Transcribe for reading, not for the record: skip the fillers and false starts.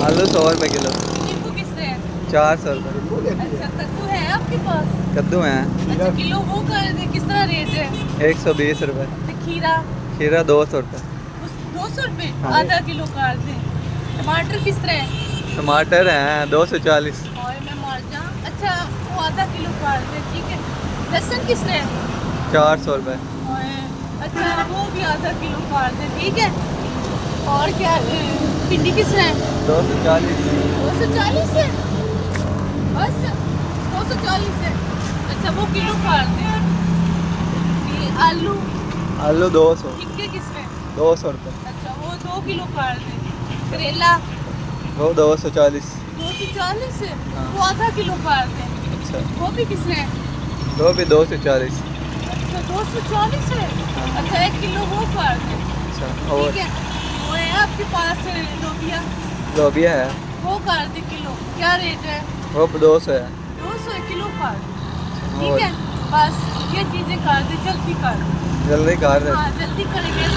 आलू 100 रुपये किलो। नींबू किस तरह है? 400 रुपये। अच्छा कद्दू है आपके पास? कद्दू हैं अच्छा किलो वो कर दे, किस तरह रेट है? 120 रुपये। तो खीरा? खीरा 200 रुपये। 200 रुपये हाँ। आधा किलो कर दे। टमाटर किस तरह है? टमाटर हैं 240। और मैं मर जाऊँ। अच्छा वो आधा किलो कर दे, ठीक है। लहसुन किस तरह है? 400 रुपये। और अच्छा वो भी आधा किलो कर दे, ठीक है। और क्या भिंडी किस तरह है? 240। 240 है बस, 240 है। अच्छा वो किलो कर दे। ये आलू? आलू 200। टिक्के किस में? 200 रुपये। अच्छा वो 2 किलो कर दे। करेला? वो 240। 240 है। हाँ। वो आधा किलो कर दे। अच्छा गोभी किस में? वो भी 240। अच्छा 240 है। हाँ। अच्छा 1 किलो वो कर दे, अच्छा और ठीक है। वो है आपके पास लोबिया? लोबिया है वो कर दे किलो। क्या रेट है? वो 200 है। 200 किलो कर दे, और ठीक है। बस ये चीजें कर दे, जल्दी कर दे। जल्दी कर रहे। हाँ जल्दी करेंगे